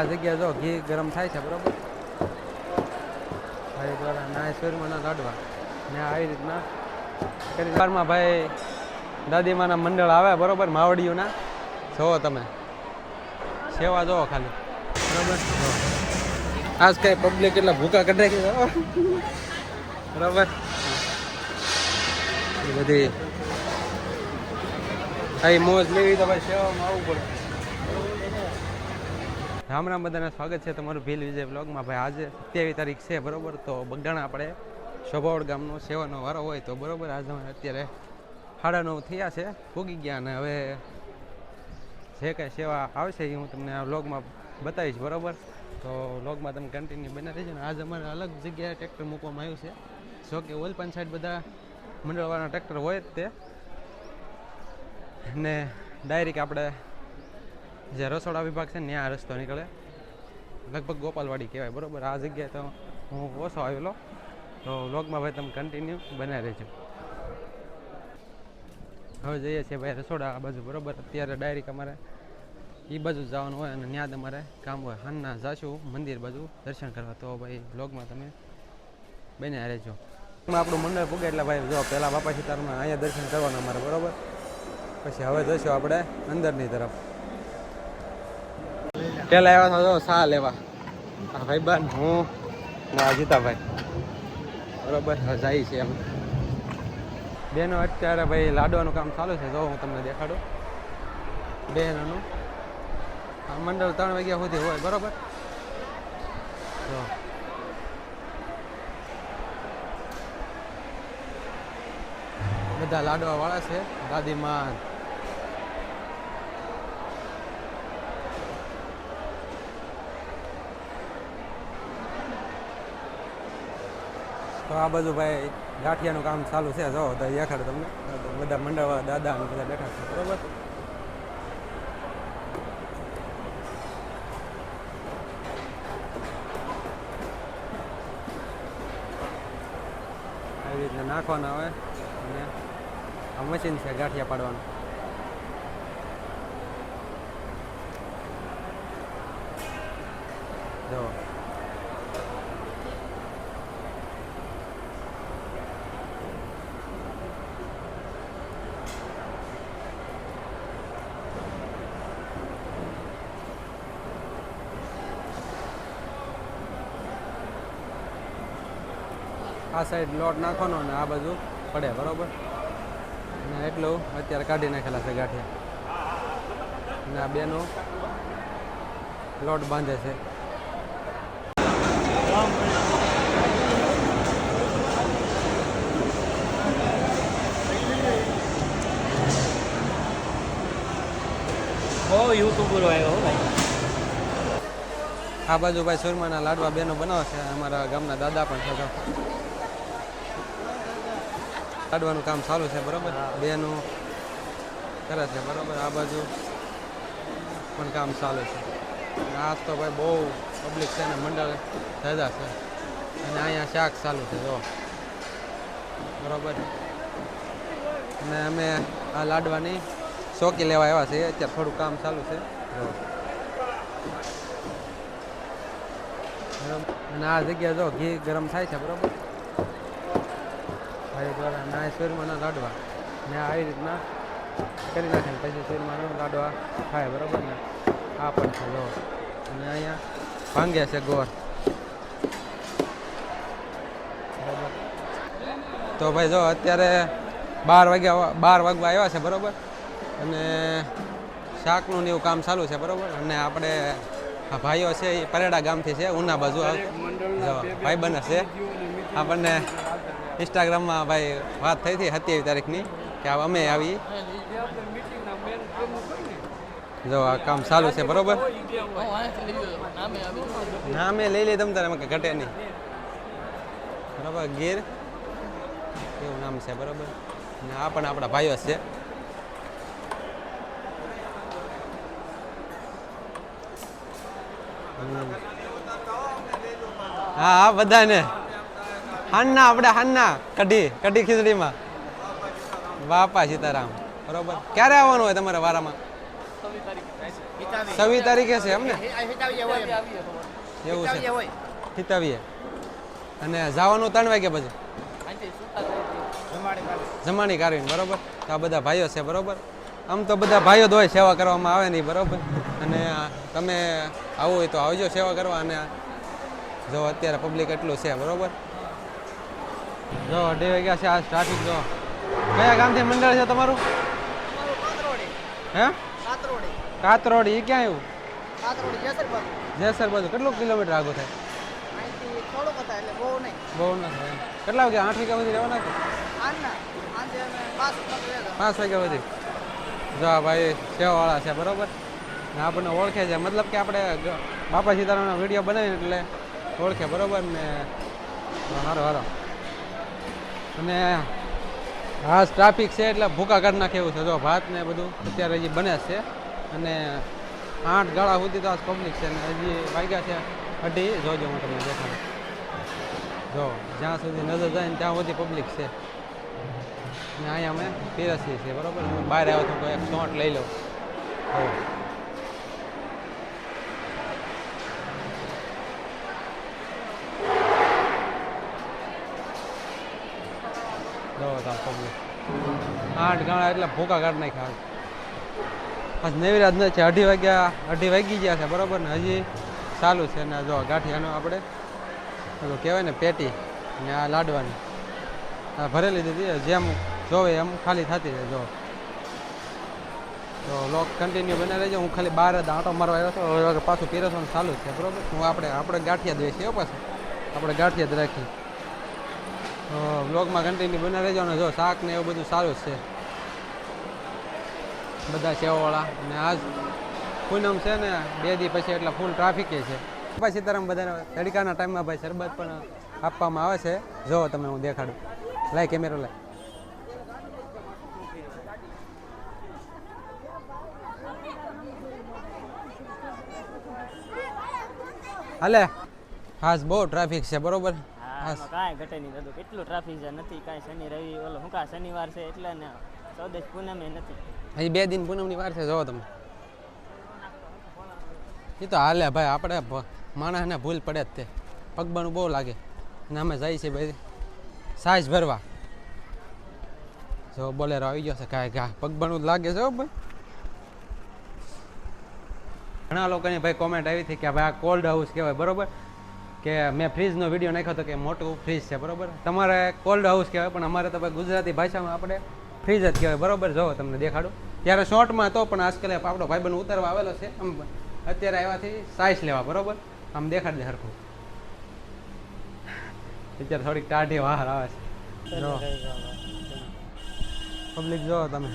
આ જગ્યા જો ઘી ગરમ થાય છે બરોબર, ભાઈ દ્વારા ના શેરમાના લાડવા ને આવી રીતના કરી કારમાં ભાઈ દાદીમાના મંડળ આવે બરોબર, માવડીઓના જોવો તમે સેવા જોવો ખાલી બરોબર. આજ કઈ પબ્લિક એટલા ભૂકા કઢાઈ ગયા બરોબર. એ બધી અહીં મોજ લેવી તો ભાઈ સેવામાં આવવું પડે. રામ રામ, બધાને સ્વાગત છે તમારું ભીલ વિજય બ્લોગમાં. ભાઈ આજે 27 તારીખ છે બરોબર, તો બગડાણા આપણે શોભાવડ ગામનો સેવાનો વારો હોય તો બરોબર. આજે અત્યારે 9:30 થયા છે, પૂગી ગયા, અને હવે જે કાંઈ સેવા આવશે એ હું તમને આ વ્લોગમાં બતાવીશ બરોબર. તો વ્લોગમાં તમે કન્ટિન્યુ બના રહેજો. ને આજે અમારે અલગ જગ્યાએ ટ્રેક્ટર મૂકવામાં આવ્યું છે. જો કે ઓલપાન સાઈડ બધા મંડળવાળા ટ્રેક્ટર હોય જ તે, ને ડાયરેક્ટ આપણે જે રસોડા વિભાગ છે ને ત્યાં રસ્તો નીકળે, લગભગ ગોપાલવાડી કહેવાય બરોબર. આ જગ્યાએ તો હું ઓછો આવેલો, તો વ્લોગમાં ભાઈ તમે કન્ટિન્યુ બનાવી રહેજો. હવે જઈએ છીએ ભાઈ રસોડા આ બાજુ બરોબર. અત્યારે ડાયરેક્ટ અમારે એ બાજુ જવાનું હોય અને ત્યાં તમારે કામ હોય. હાલના જાશું મંદિર બાજુ દર્શન કરવા, તો ભાઈ વ્લોગમાં તમે બનાવી રહેજો. આપણું મંડળ પૂગે એટલે ભાઈ જો પહેલાં બાપા સીતારામના અહીંયા દર્શન કરવાના અમારે બરોબર, પછી હવે જઈશું આપણે અંદરની તરફ. પેલા આવ્યા તો સા લેવા આ ભાઈબાન હું ના જીતાભાઈ બરોબર. જાય છે એમ બેનો અત્યારે ભાઈ લાડવાનું કામ ચાલુ છે. જો હું તમને દેખાડું બહેનોનું આ મંડળ 3 વાગ્યા સુધી હોય બરોબર. તો બધા લાડવા વાળા છે, દાદીમાં તો આ બાજુ ભાઈ ગાંઠિયાનું કામ ચાલુ છે. જો તો દેખાડ તમને બધા મંડળવાળા દાદા અને બધા બેઠા છે બરોબર. આવી રીતના નાખવાના હોય અને આ મશીન છે ગાંઠિયા પાડવાનું. જો આ સાઈડ લોટ નાખવાનો ને આ બાજુ પડે બરોબર. અને એટલું અત્યારે કાઢી નાખેલા છે ગાંઠિયા, અને આ બેનો લોટ બાંધે છે. આ બાજુ ભાઈ સુરમાના લાડવા બેનો બનાવે છે. અમારા ગામના દાદા પણ છે. લાડવાનું કામ ચાલુ છે બરોબર, બેનું કરે છે બરોબર. આ બાજુ પણ કામ ચાલુ છે. આજ તો ભાઈ બહુ પબ્લિક છે ને મંડળ દાદા છે, અને અહીંયા શાક ચાલુ છે જો બરોબર. અને અમે આ લાડવાની ચોકી લેવા આવ્યા છીએ. અત્યારે થોડું કામ ચાલુ છે જો. અને આ જગ્યા જો ઘી ગરમ થાય છે બરોબર, ભાઈ દ્વારા ના શેરમાના લાડવા ને આવી રીતના કરી નાખે, પછી શેરમાનો લાડવા થાય બરોબર ને. આ પણ છે જો, અને અહીંયા ભાંગ્યા છે ગોળ બરોબર. તો ભાઈ જો અત્યારે 12 વાગવા આવ્યા છે બરોબર, અને શાકનું ને એવું કામ ચાલુ છે બરોબર. અને આપણે આ ભાઈઓ છે એ પરેડા ગામથી છે, ઉના બાજુ ભાઈ બને છે. આપણને ઇન્સ્ટાગ્રામમાં ભાઈ વાત થઈ હતી 27 તારીખની કે અમે આવી. જો આ કામ ચાલુ છે બરોબર. નામે લઈ લે તમ તારે ઘટે નહીં બરોબર. ગીર એવું નામ છે બરોબર. અને આ પણ આપણા ભાઈઓ છે. હા હા બધાને હાનના આપણે હાનના કઢી ખીચડીમાં બાપા સીતારામ બરોબર. ક્યારે આવવાનું હોય તમારા વારામાં? 26 તારીખે છે એમ ને? એવું છે, હિતાવીએ. અને જવાનું 3 વાગે પછી જમાણી કાઢીને, બરોબર. તો આ બધા ભાઈઓ છે, બરોબર. આમ તો બધા ભાઈઓ જ હોય, સેવા કરવામાં આવે નહીં, બરોબર. અને તમે આવું હોય તો આવજો સેવા કરવા. અને જો અત્યારે પબ્લિક એટલું છે, બરોબર. જો 2 વાગ્યા છે. આ ટ્રાફિક જો. કયા ગામથી મંડળ છે તમારું? હે? કાતરોડી. એ ક્યાં આવ્યું? જેસર બાજુ. કેટલું કિલોમીટર આગળ થાય? બહુ ના થાય. કેટલા વાગે? 8 વાગ્યા સુધી રહેવાના હતા? 5 વાગ્યા સુધી. જો આ ભાઈ સેવાવાળા છે, બરોબર. ને આપણને ઓળખે છે, મતલબ કે આપણે બાપા સીતારામનો વિડીયો બનાવીને એટલે ઓળખે, બરોબર. ને સારો સારો. અને હા, ટ્રાફિક છે એટલે ભૂકા કાઢી નાખે એવું છે. જો ભાત ને બધું અત્યારે હજી બને છે. અને 8 ગાળા સુધી તો આ પબ્લિક છે. ને હજી વાગ્યા છે 2:30. જોજો, હું તમને દેખાડું. જો જ્યાં સુધી નજર જાય ને ત્યાં સુધી પબ્લિક છે. ને અહીંયા અમે પીરસી છે, બરોબર. હું બહાર આવ્યો તો કોઈ એક શોટ લઈ લઉં. પબ્લિક 8 ગાળા એટલે ભૂકા કાઢી નાખ્યા. આજ નવીરાજ ન છે. 2:30 વાગી ગયા છે, બરોબર. ને હજી ચાલુ છે. ને જો ગાંઠિયાનો આપણે કહેવાય ને પેટી ને આ લાડવાની ભરેલી દીધી. જેમ જોવે એમ ખાલી થતી છે. જો તો લોક કન્ટિન્યુ બને રહેજો. હું ખાલી બહાર જ આંટો મારવા આવ્યો હતો. હવે પાછું પીરસવાનું ચાલુ છે, બરોબર. હું આપણે ગાંઠિયા જ વેચીએ પાછું. આપણે ગાંઠિયા જ રાખીએ. તો બ્લોગમાં કન્ટિન્યુ બને રહેજો. અને જો શાક ને એવું બધું સારું છે. બધા સેવાવાળા. અને આજ પૂનમ છે ને 2 દી પછી એટલે ફૂલ ટ્રાફિક છે. બાપા સીતારામ બધાને તડકાના ટાઈમમાં ભાઈ શરબત પણ આપવામાં આવે છે. જો તમે હું દેખાડું. લાય કેમેરો લાય. હાલે. હાસ બહુ ટ્રાફિક છે, બરોબર. કાંઈ ઘટે નહીં દાદુ. કેટલું ટ્રાફિક છે. નથી કાંઈ શનિ રવિ ઓલો હું કા શનિવાર છે એટલે ને ચૌદશ પૂનમે નથી. હજી 2 દિન પૂનમની વાર છે. જોવો તમે. એ તો હાલે ભાઈ. આપણે માણસને ભૂલ પડે જ તે. પગબાનું બહુ લાગે. અને અમે જઈએ છીએ ભાઈ સાઈઝ ભરવા. જો બોલેરો આવી ગયો છે. કાંઈ ઘા પગબાનું લાગે છે ભાઈ. ઘણા લોકોની ભાઈ કોમેન્ટ આવી હતી કે ભાઈ આ કોલ્ડ હાઉસ કહેવાય, બરોબર. કે મેં ફ્રીજનો વિડીયો નાખ્યો હતો કે મોટું ફ્રીજ છે, બરોબર. તમારે કોલ્ડ હાઉસ કહેવાય, પણ અમારે તો ભાઈ ગુજરાતી ભાષામાં આપણે ફ્રીજ જ કહેવાય, બરોબર. જો તમને દેખાડું. ત્યારે શોર્ટમાં હતો, પણ આજકાલ આપણો ભાઈબંધ ઉતારવા આવેલો છે. આમ અત્યારે આવ્યાથી સાઈઝ લેવા, બરોબર. આમ દેખાડી દે સરખું. અત્યારે થોડીક ટાઢી બહાર આવે છે. જો પબ્લિક જો તમે.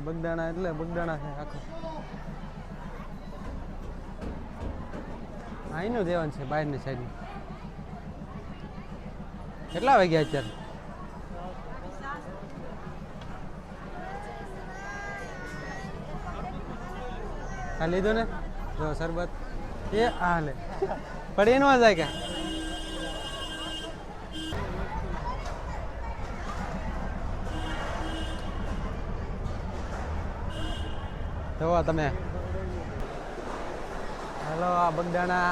બગદાણા એટલે બગદાણા છે આખું. અહીંનું દેવાનું છે બહારની સાઈડનું. કેટલા વાગ્યા અત્યારે? આ લીધું ને? જો શરબત એ આ લે પડી ન જાય કે જોવા તમે. હેલો, આ બગદાણા.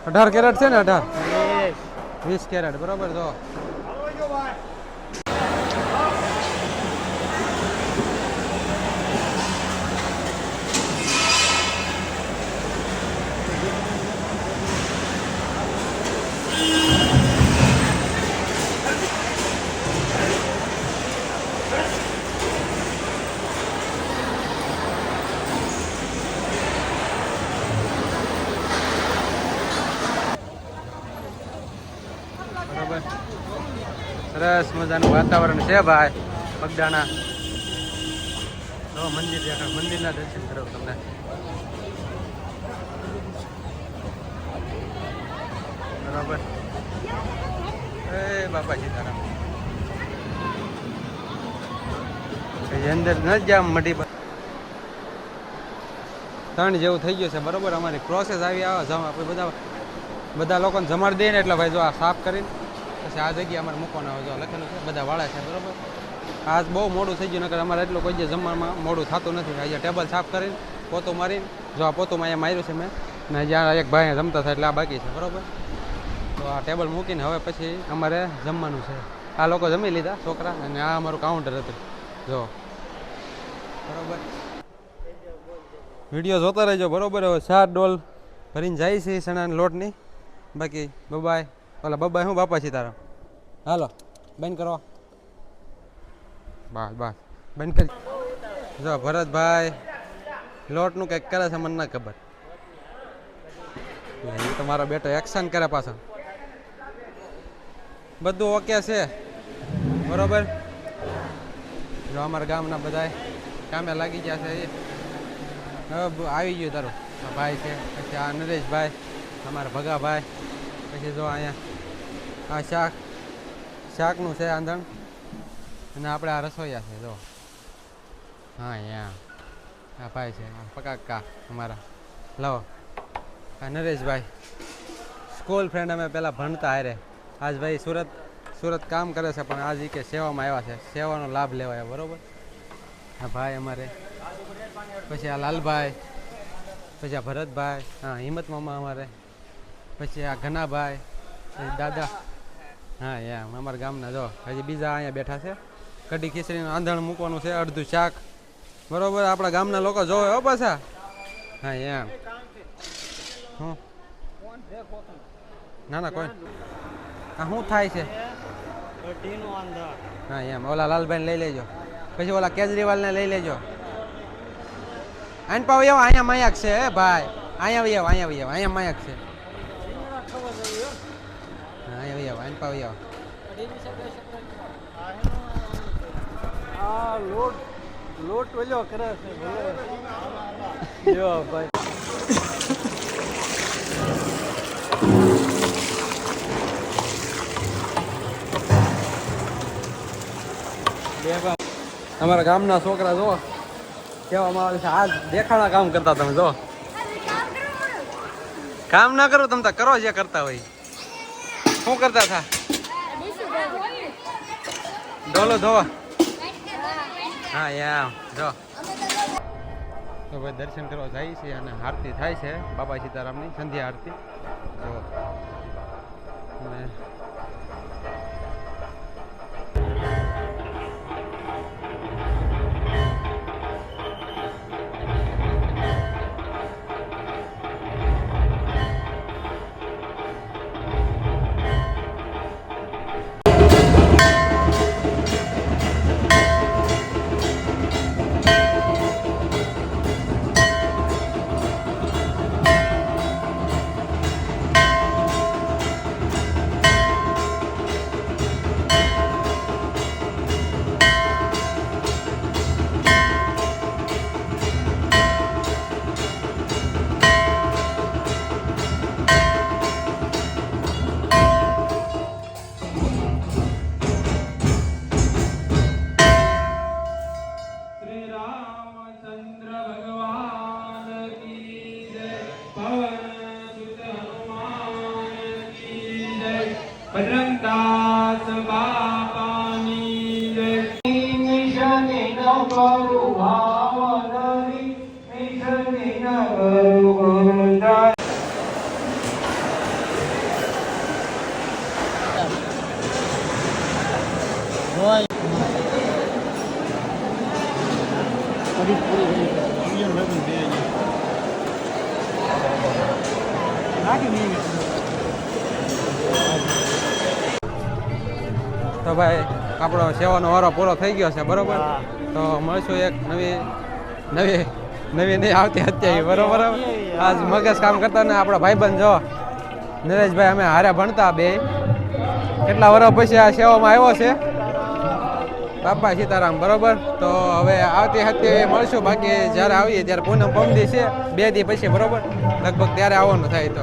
18 કેરેટ છે ને? 18 20 કેરેટ, બરોબર. જો સરસ મજાનું વાતાવરણ છે ભાઈ બગદાણા. તો મંદિર દેખાડ. મંદિરના દર્શન કરો તમને. બરાબર. એ બાપા સીતારામ. અંદર ન જ જામ મઢી. 3 જેવું થઈ ગયું છે, બરોબર. અમારી પ્રોસેસ આવી આવે જાવ આપણે બધા બધા લોકોને જમાડી દઈએ ને એટલે ભાઈ જો આ સાફ કરીને પછી આ જગ્યા અમારે મૂકવાના હોય જો લખેલું છે બધા વાળા છે બરાબર. આજ બહુ મોડું થઈ ગયું નકર અમારે એટલું કોઈ જગ્યાએ જમવામાં મોડું થતું નથી. અહીંયા ટેબલ સાફ કરીને પોતું મારીને જો આ પોતું અહીંયા માર્યું છે મેં ને જ્યાં એક ભાઈ જમતા થાય એટલે આ બાકી છે બરાબર. તો આ ટેબલ મૂકીને હવે પછી અમારે જમવાનું છે. આ લોકો જમી લીધા છોકરા અને આ અમારું કાઉન્ટર હતું જો બરાબર. વિડીયો જોતા રહેજો બરાબર. હવે 4 ડોલ ભરીને જાય છે ચણાના લોટની. બાકી બબાય ઓલા બબાય શું બાપા સીતારામ હાલો બંધ કરો બસ બસ બંધ કરી. જો ભરતભાઈ લોટનું કંઈક કરે છે મને ના ખબર. એ તો મારો બેટો એક્શન કરે પાછો. બધું ઓકે છે બરોબર. જો અમારા ગામના બધા કામે લાગી ગયા છે. હવે આવી ગયું તારું આ ભાઈ છે પછી આ નરેશભાઈ અમારા ભગાભાઈ પછી જો અહીંયા આ શાકનું છે આંધણ અને આપણે આ રસોઈયા છે જો હા અહીંયા આ ભાઈ છે પકાકા અમારા લાવો આ નરેશભાઈ સ્કૂલ ફ્રેન્ડ અમે પહેલાં ભણતા હારે. આજ ભાઈ સુરત કામ કરે છે પણ આજ કે સેવામાં આવ્યા છે સેવાનો લાભ લેવાય બરાબર. આ ભાઈ અમારે પછી આ લાલભાઈ પછી આ ભરતભાઈ હા હિંમત મામા અમારે પછી આ ઘનાભાઈ પછી દાદા હા એમ અમારા ગામના જો હજી બીજા અહીંયા બેઠા છે. કઢી ખીચડીનું આંધણ મૂકવાનું છે અડધું શાક બરાબર. આપણા ગામના લોકો જોવે હો પાછા હા એમ હું ના ના કોઈ આ શું થાય છે હા એમ ઓલા લાલભાઈને લઈ લેજો પછી ઓલા કેજરીવાલને લઈ લેજો. આને પાવ એવો અહીંયા માયક છે હે ભાઈ અહીંયા અહીંયા માયક છે અહીંયા આને પાવ એવો લોટ ઓલો કરે છે જો ભાઈ અમારા ગામના છોકરા જો કહેવામાં આવે છે આજ દેખાણા કામ કરતા તમે જો કામ ના કરો તમે કરો જે કરતા હોય. શું કરતા હતા ડોલો ધોવા હા યા જો તો ભાઈ દર્શન કરવા જાય છે અને આરતી થાય છે બાબા સીતારામની સંધ્યા આરતી જો અને બજરંગદાસ બાપાની જય. નિશને ન કરું ભાવનરી નિશને ન કરું ગુરુદાસ. તો ભાઈ આપણો સેવાનો વારો પૂરો થઈ ગયો છે બરોબર. તો મળશું એક નવી નહીં આવતી અત્યારે બરોબર. આજ મગજ કામ કરતા ને આપણા ભાઈબંધ જો નરેશભાઈ અમે હારે ભણતા બે કેટલા વર્ષ પછી આ સેવામાં આવ્યો છે બાપા સીતારામ બરોબર. તો હવે આવતી હતી મળશું બાકી જ્યારે આવીએ ત્યારે પૂનમ પમદી છે 2 દી પછી બરોબર લગભગ ત્યારે આવવાનું થાય. તો